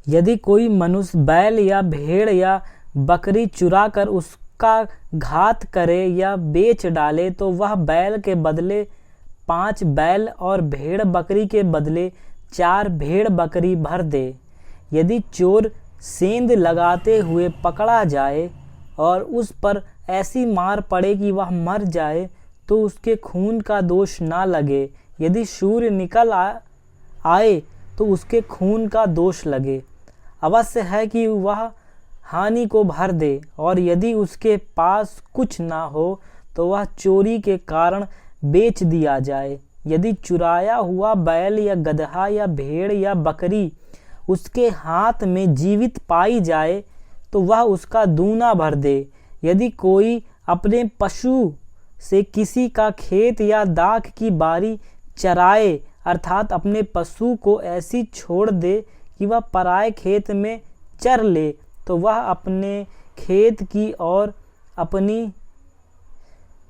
यदि कोई मनुष्य बैल या भेड़ या बकरी चुरा कर उसका घात करे या बेच डाले तो वह बैल के बदले 5 बैल और भेड़ बकरी के बदले 4 भेड़ बकरी भर दे। यदि चोर सेंध लगाते हुए पकड़ा जाए और उस पर ऐसी मार पड़े कि वह मर जाए तो उसके खून का दोष ना लगे। यदि सूर्य निकल आए तो उसके खून का दोष लगे। अवश्य है कि वह हानि को भर दे, और यदि उसके पास कुछ ना हो तो वह चोरी के कारण बेच दिया जाए। यदि चुराया हुआ बैल या गदहा या भेड़ या बकरी उसके हाथ में जीवित पाई जाए तो वह उसका दूना भर दे। यदि कोई अपने पशु से किसी का खेत या दाख की बारी चराए, अर्थात अपने पशु को ऐसी छोड़ दे कि वह पराए खेत में चर ले, तो वह अपने खेत की और अपनी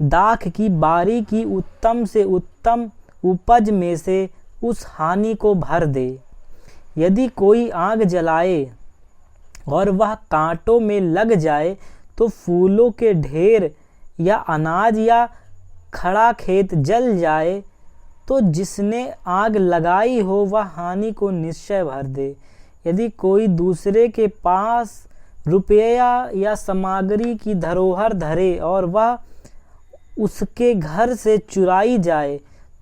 दाख की बारी की उत्तम से उत्तम उपज में से उस हानि को भर दे। यदि कोई आग जलाए और वह कांटों में लग जाए तो फूलों के ढेर या अनाज या खड़ा खेत जल जाए तो जिसने आग लगाई हो वह हानि को निश्चय भर दे। यदि कोई दूसरे के पास रुपया या सामग्री की धरोहर धरे और वह उसके घर से चुराई जाए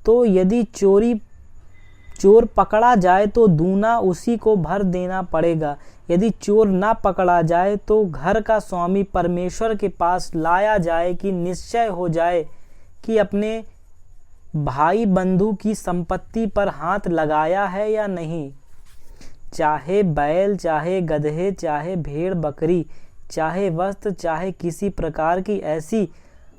तो यदि चोर पकड़ा जाए तो दूना उसी को भर देना पड़ेगा। यदि चोर ना पकड़ा जाए तो घर का स्वामी परमेश्वर के पास लाया जाए कि निश्चय हो जाए कि अपने भाई बंधु की संपत्ति पर हाथ लगाया है या नहीं। चाहे बैल, चाहे गधे, चाहे भेड़ बकरी, चाहे वस्त्र, चाहे किसी प्रकार की ऐसी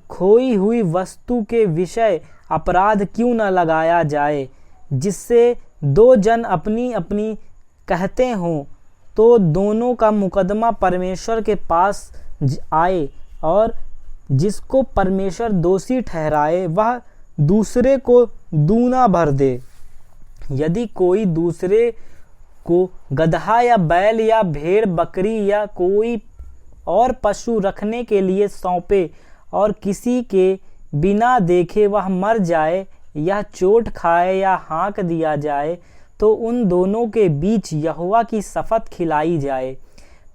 खोई हुई वस्तु के विषय अपराध क्यों न लगाया जाए, जिससे 2 जन अपनी अपनी कहते हों तो दोनों का मुकदमा परमेश्वर के पास आए, और जिसको परमेश्वर दोषी ठहराए वह दूसरे को दूना भर दे। यदि कोई दूसरे को गदहा या बैल या भेड़ बकरी या कोई और पशु रखने के लिए सौंपे और किसी के बिना देखे वह मर जाए या चोट खाए या हाँक दिया जाए तो उन दोनों के बीच यहोवा की शपथ खिलाई जाए,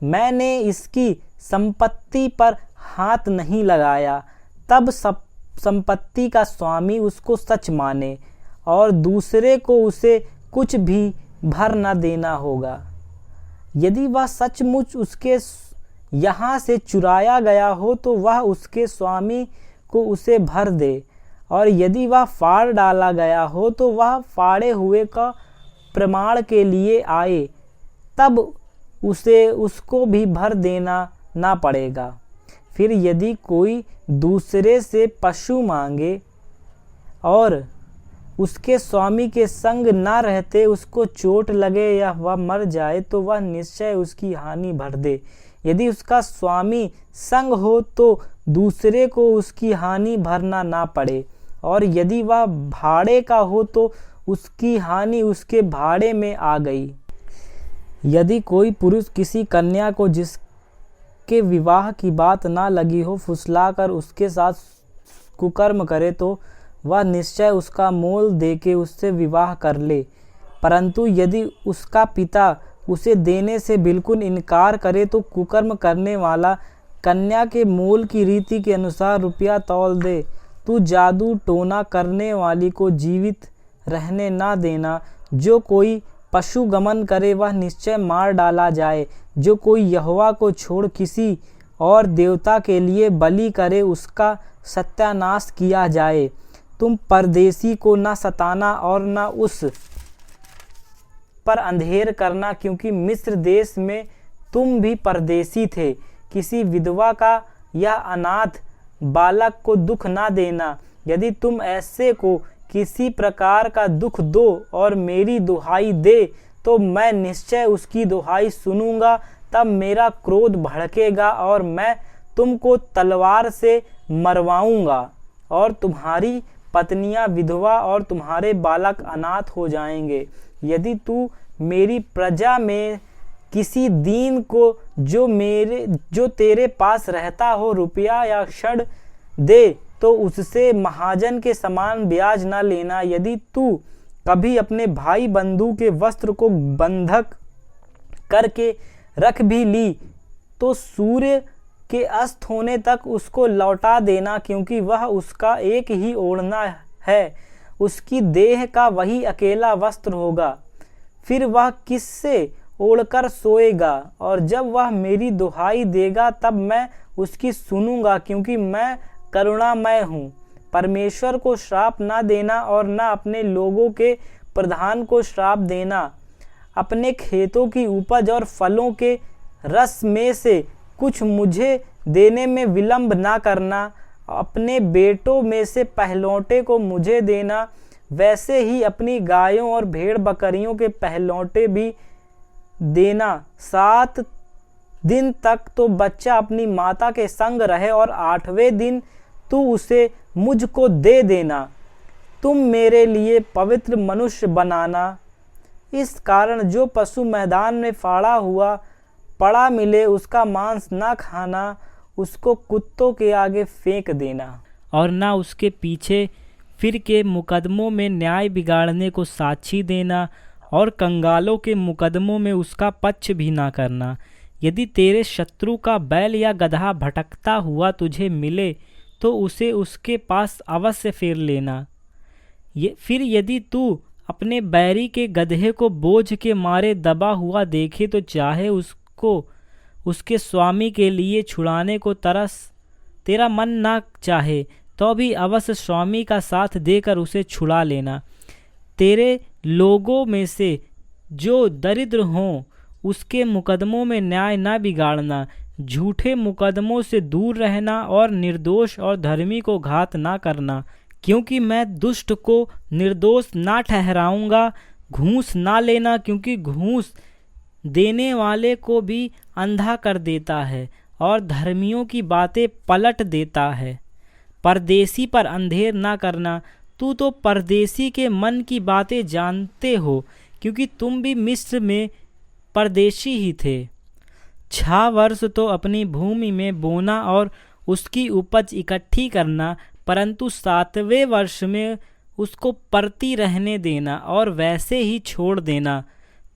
मैंने इसकी संपत्ति पर हाथ नहीं लगाया। तब संपत्ति का स्वामी उसको सच माने और दूसरे को उसे कुछ भी भर न देना होगा। यदि वह सचमुच उसके यहाँ से चुराया गया हो तो वह उसके स्वामी को उसे भर दे, और यदि वह फाड़ डाला गया हो तो वह फाड़े हुए का प्रमाण के लिए आए, तब उसको भी भर देना ना पड़ेगा। फिर यदि कोई दूसरे से पशु मांगे और उसके स्वामी के संग ना रहते उसको चोट लगे या वह मर जाए तो वह निश्चय उसकी हानि भर दे। यदि उसका स्वामी संग हो तो दूसरे को उसकी हानि भरना ना पड़े, और यदि वह भाड़े का हो तो उसकी हानि उसके भाड़े में आ गई। यदि कोई पुरुष किसी कन्या को जिसके विवाह की बात ना लगी हो फुसलाकर उसके साथ कुकर्म करे तो वह निश्चय उसका मोल देके उससे विवाह कर ले। परंतु यदि उसका पिता उसे देने से बिल्कुल इनकार करे तो कुकर्म करने वाला कन्या के मोल की रीति के अनुसार रुपया तौल दे। तू जादू टोना करने वाली को जीवित रहने ना देना। जो कोई पशु गमन करे वह निश्चय मार डाला जाए। जो कोई यहोवा को छोड़ किसी और देवता के लिए बलि करे उसका सत्यानाश किया जाए। तुम परदेशी को न सताना और न उस पर अंधेर करना, क्योंकि मिस्र देश में तुम भी परदेशी थे। किसी विधवा का या अनाथ बालक को दुख ना देना। यदि तुम ऐसे को किसी प्रकार का दुख दो और मेरी दुहाई दे तो मैं निश्चय उसकी दुहाई सुनूंगा। तब मेरा क्रोध भड़केगा और मैं तुमको तलवार से मरवाऊंगा, और तुम्हारी पत्नियां विधवा और तुम्हारे बालक अनाथ हो जाएंगे। यदि तू मेरी प्रजा में किसी दीन को जो तेरे पास रहता हो रुपया या क्षण दे तो उससे महाजन के समान ब्याज न लेना। यदि तू कभी अपने भाई बंधु के वस्त्र को बंधक करके रख भी ली तो सूर्य के अस्त होने तक उसको लौटा देना, क्योंकि वह उसका एक ही ओढ़ना है, उसकी देह का वही अकेला वस्त्र होगा। फिर वह किससे ओढ़कर सोएगा, और जब वह मेरी दुहाई देगा तब मैं उसकी सुनूंगा, क्योंकि मैं करुणामय हूँ। परमेश्वर को श्राप न देना और न अपने लोगों के प्रधान को श्राप देना। अपने खेतों की उपज और फलों के रस में से कुछ मुझे देने में विलंब ना करना। अपने बेटों में से पहलौठे को मुझे देना। वैसे ही अपनी गायों और भेड़ बकरियों के पहलौठे भी देना। 7 दिन तक तो बच्चा अपनी माता के संग रहे और 8वें दिन तू उसे मुझको दे देना। तुम मेरे लिए पवित्र मनुष्य बनाना। इस कारण जो पशु मैदान में फाड़ा हुआ पड़ा मिले उसका मांस ना खाना, उसको कुत्तों के आगे फेंक देना। और ना उसके पीछे फिर के मुकदमों में न्याय बिगाड़ने को साक्षी देना, और कंगालों के मुकदमों में उसका पक्ष भी ना करना। यदि तेरे शत्रु का बैल या गदहा भटकता हुआ तुझे मिले तो उसे उसके पास अवश्य फेर लेना। फिर यदि तू अपने बैरी के गधे को बोझ के मारे दबा हुआ देखे तो चाहे उसको उसके स्वामी के लिए छुड़ाने को तेरा मन ना चाहे तो भी अवश्य स्वामी का साथ देकर उसे छुड़ा लेना। तेरे लोगों में से जो दरिद्र हों उसके मुकदमों में न्याय ना बिगाड़ना। झूठे मुकदमों से दूर रहना और निर्दोष और धर्मी को घात ना करना, क्योंकि मैं दुष्ट को निर्दोष ना ठहराऊंगा। घूस ना लेना, क्योंकि घूस देने वाले को भी अंधा कर देता है और धर्मियों की बातें पलट देता है। परदेसी पर अंधेर ना करना। तू तो परदेसी के मन की बातें जानते हो, क्योंकि तुम भी मिस्र में परदेशी ही थे। 6 वर्ष तो अपनी भूमि में बोना और उसकी उपज इकट्ठी करना, परंतु 7वें वर्ष में उसको परती रहने देना और वैसे ही छोड़ देना,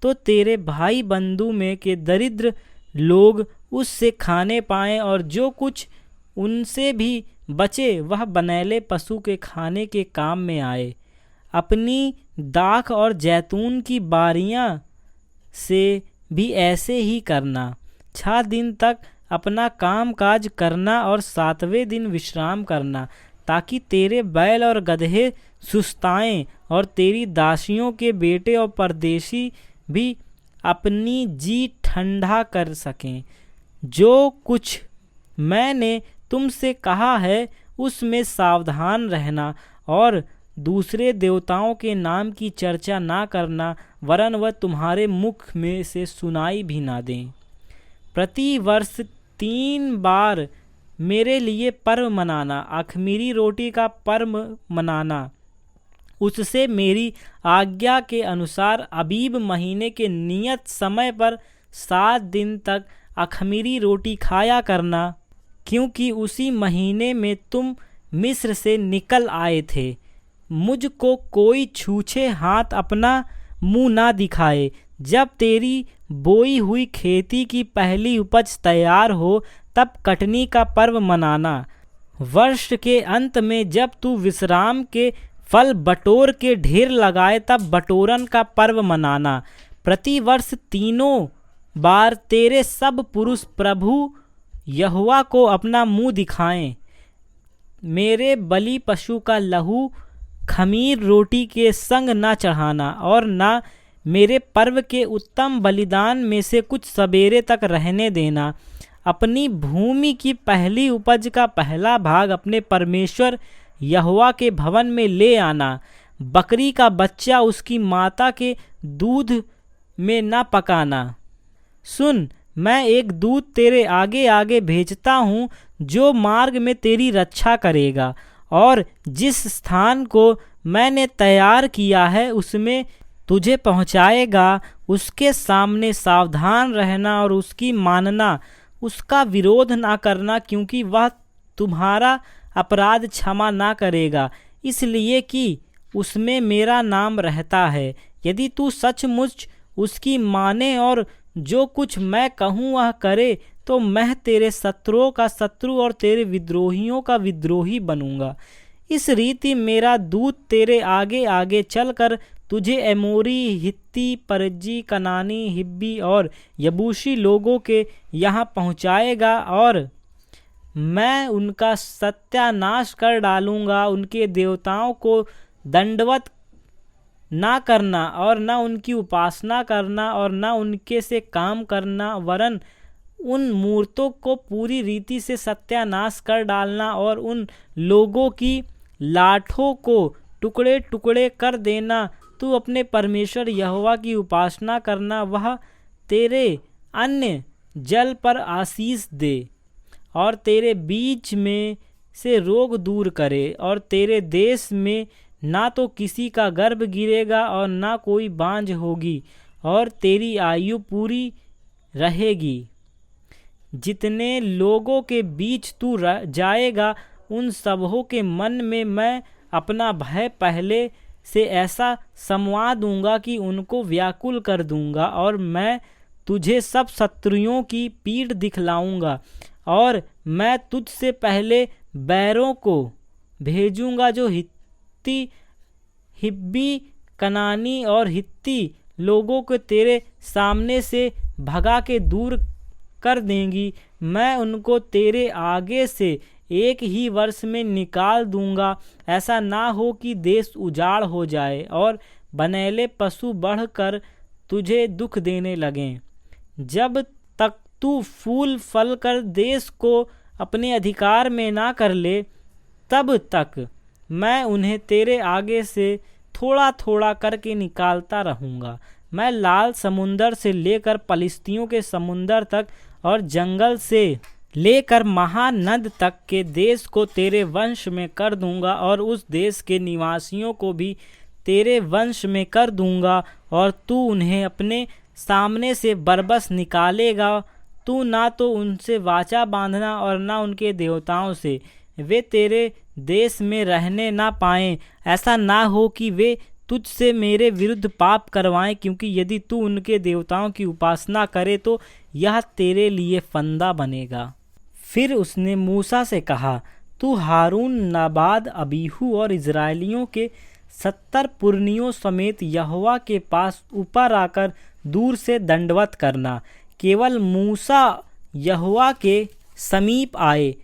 तो तेरे भाई बंधु में के दरिद्र लोग उससे खाने पाएं, और जो कुछ उनसे भी बचे वह बनैले पशु के खाने के काम में आए। अपनी दाख और जैतून की बारियां से भी ऐसे ही करना। 6 दिन तक अपना काम काज करना और 7वें दिन विश्राम करना, ताकि तेरे बैल और गधे सुस्ताएं और तेरी दासियों के बेटे और परदेशी भी अपनी जी ठंडा कर सकें। जो कुछ मैंने तुमसे कहा है उसमें सावधान रहना और दूसरे देवताओं के नाम की चर्चा ना करना, वरन वह तुम्हारे मुख में से सुनाई भी ना दें। प्रति वर्ष 3 बार मेरे लिए पर्व मनाना। अख़मीरी रोटी का पर्व मनाना, उससे मेरी आज्ञा के अनुसार अबीब महीने के नियत समय पर 7 दिन तक अख़मीरी रोटी खाया करना, क्योंकि उसी महीने में तुम मिस्र से निकल आए थे। मुझको कोई छूछे हाथ अपना मुंह ना दिखाए। जब तेरी बोई हुई खेती की पहली उपज तैयार हो तब कटनी का पर्व मनाना। वर्ष के अंत में जब तू विश्राम के फल बटोर के ढेर लगाए तब बटोरन का पर्व मनाना। प्रति वर्ष 3 बार तेरे सब पुरुष प्रभु यहोवा को अपना मुंह दिखाएं। मेरे बलि पशु का लहू खमीर रोटी के संग ना चढ़ाना, और ना मेरे पर्व के उत्तम बलिदान में से कुछ सवेरे तक रहने देना। अपनी भूमि की पहली उपज का पहला भाग अपने परमेश्वर यहोवा के भवन में ले आना। बकरी का बच्चा उसकी माता के दूध में न पकाना। सुन, मैं एक दूत तेरे आगे आगे भेजता हूँ जो मार्ग में तेरी रक्षा करेगा, और जिस स्थान को मैंने तैयार किया है उसमें तुझे पहुँचाएगा, उसके सामने सावधान रहना और उसकी मानना, उसका विरोध ना करना, क्योंकि वह तुम्हारा अपराध क्षमा ना करेगा, इसलिए कि उसमें मेरा नाम रहता है। यदि तू सचमुच उसकी माने और जो कुछ मैं कहूँ वह करे, तो मैं तेरे शत्रुओं का शत्रु और तेरे विद्रोहियों का विद्रोही बनूंगा। इस रीति मेरा दूत तेरे आगे आगे चलकर तुझे एमोरी, हित्ती, परजी, कनानी, हिब्बी और यबूसी लोगों के यहाँ पहुँचाएगा, और मैं उनका सत्यानाश कर डालूंगा। उनके देवताओं को दंडवत ना करना और न उनकी उपासना करना और न उनके से काम करना, वरन उन मूर्तों को पूरी रीति से सत्यानाश कर डालना और उन लोगों की लाठों को टुकड़े टुकड़े कर देना। तू अपने परमेश्वर यहोवा की उपासना करना, वह तेरे अन्य जल पर आशीष दे और तेरे बीच में से रोग दूर करे, और तेरे देश में ना तो किसी का गर्भ गिरेगा और ना कोई बांझ होगी, और तेरी आयु पूरी रहेगी। जितने लोगों के बीच तू जाएगा, उन सबों के मन में मैं अपना भय पहले से ऐसा समवा दूंगा कि उनको व्याकुल कर दूंगा, और मैं तुझे सब शत्रुओं की पीठ दिखलाऊंगा, और मैं तुझसे पहले बैरों को भेजूंगा जो हित्ती, हिब्बी, कनानी और हित्ती लोगों को तेरे सामने से भगा के दूर कर देंगी। मैं उनको तेरे आगे से एक ही वर्ष में निकाल दूंगा। ऐसा ना हो कि देश उजाड़ हो जाए और बनेले पशु बढ़कर तुझे दुख देने लगें। जब तक तू फूल फल कर देश को अपने अधिकार में ना कर ले, तब तक मैं उन्हें तेरे आगे से थोड़ा थोड़ा करके निकालता रहूँगा। मैं लाल समुंदर से लेकर पलिश्तियों के समुंदर तक और जंगल से लेकर महानद तक के देश को तेरे वंश में कर दूंगा, और उस देश के निवासियों को भी तेरे वंश में कर दूंगा, और तू उन्हें अपने सामने से बरबस निकालेगा। तू ना तो उनसे वाचा बांधना और ना उनके देवताओं से, वे तेरे देश में रहने ना पाएं। ऐसा ना हो कि वे तुझसे मेरे विरुद्ध पाप करवाएं, क्योंकि यदि तू उनके देवताओं की उपासना करे तो यह तेरे लिए फंदा बनेगा। फिर उसने मूसा से कहा, तू हारून, नाबाद, अबीहू और इजराइलियों के 70 पुरनियों समेत यहोवा के पास ऊपर आकर दूर से दंडवत करना। केवल मूसा यहोवा के समीप आए,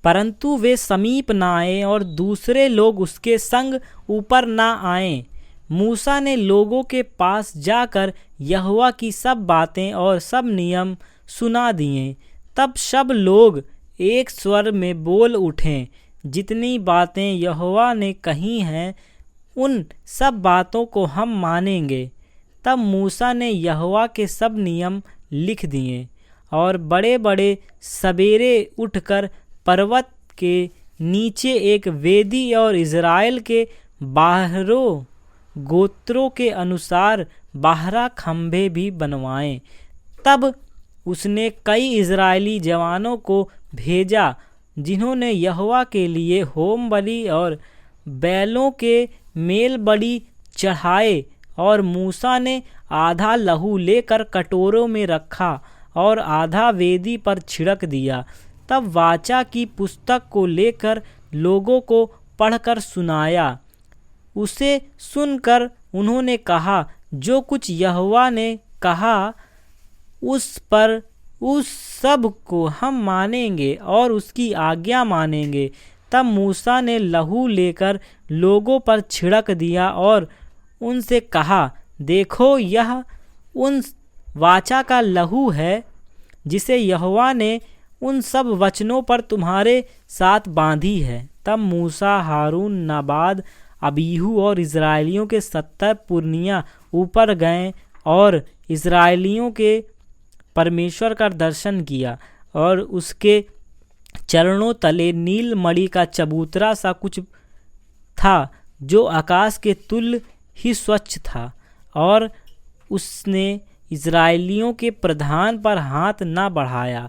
परंतु वे समीप ना आए और दूसरे लोग उसके संग ऊपर ना आए। मूसा ने लोगों के पास जाकर यहोवा की सब बातें और सब नियम सुना दिए। तब सब लोग एक स्वर में बोल उठे, जितनी बातें यहोवा ने कही हैं उन सब बातों को हम मानेंगे। तब मूसा ने यहोवा के सब नियम लिख दिए, और बड़े बड़े सवेरे उठकर पर्वत के नीचे एक वेदी और इज़राइल के बारहों गोत्रों के अनुसार 12 खंभे भी बनवाए। तब उसने कई इज़राइली जवानों को भेजा, जिन्होंने यहोवा के लिए होम बलि और बैलों के मेल बलि चढ़ाए, और मूसा ने आधा लहू लेकर कटोरों में रखा और आधा वेदी पर छिड़क दिया। तब वाचा की पुस्तक को लेकर लोगों को पढ़कर सुनाया। उसे सुनकर उन्होंने कहा, जो कुछ यहोवा ने कहा उस सब को हम मानेंगे और उसकी आज्ञा मानेंगे। तब मूसा ने लहू लेकर लोगों पर छिड़क दिया और उनसे कहा, देखो यह उन वाचा का लहू है जिसे यहोवा ने उन सब वचनों पर तुम्हारे साथ बांधी है। तब मूसा, हारून, नाबाद, अबीहू और इज़राइलियों के 70 पुरनिया ऊपर गए और इज़राइलियों के परमेश्वर का दर्शन किया, और उसके चरणों तले नील मणि का चबूतरा सा कुछ था जो आकाश के तुल्य ही स्वच्छ था, और उसने इज़राइलियों के प्रधान पर हाथ न बढ़ाया।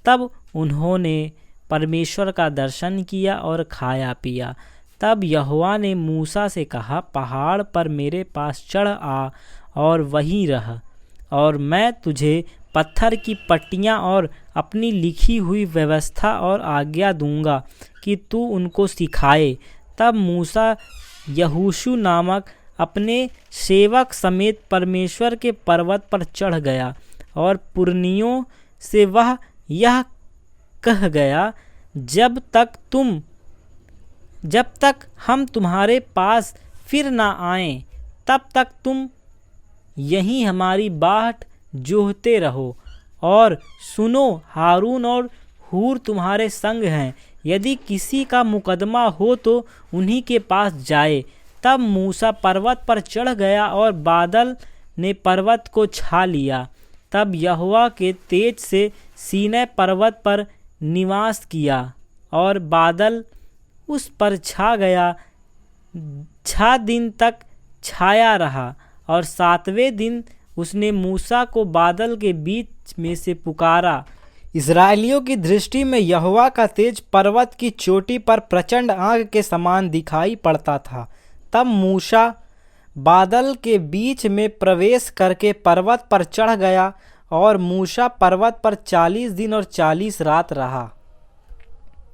तब उन्होंने परमेश्वर का दर्शन किया और खाया पिया। तब यहोवा ने मूसा से कहा, पहाड़ पर मेरे पास चढ़ आ और वहीं रह, और मैं तुझे पत्थर की पट्टियाँ और अपनी लिखी हुई व्यवस्था और आज्ञा दूंगा कि तू उनको सिखाए। तब मूसा यहोशू नामक अपने सेवक समेत परमेश्वर के पर्वत पर चढ़ गया और पुरनियों से वह यह कह गया, जब तक हम तुम्हारे पास फिर ना आएं, तब तक तुम यहीं हमारी बाट जोहते रहो। और सुनो, हारून और हूर तुम्हारे संग हैं, यदि किसी का मुकदमा हो तो उन्हीं के पास जाए। तब मूसा पर्वत पर चढ़ गया और बादल ने पर्वत को छा लिया। तब यहोवा के तेज से सीनै पर्वत पर निवास किया और बादल उस पर छा गया। 6 दिन तक छाया रहा और 7वें दिन उसने मूसा को बादल के बीच में से पुकारा। इज़राइलियों की दृष्टि में यहोवा का तेज पर्वत की चोटी पर प्रचंड आग के समान दिखाई पड़ता था। तब मूसा बादल के बीच में प्रवेश करके पर्वत पर चढ़ गया और मूसा पर्वत पर 40 दिन और 40 रात रहा।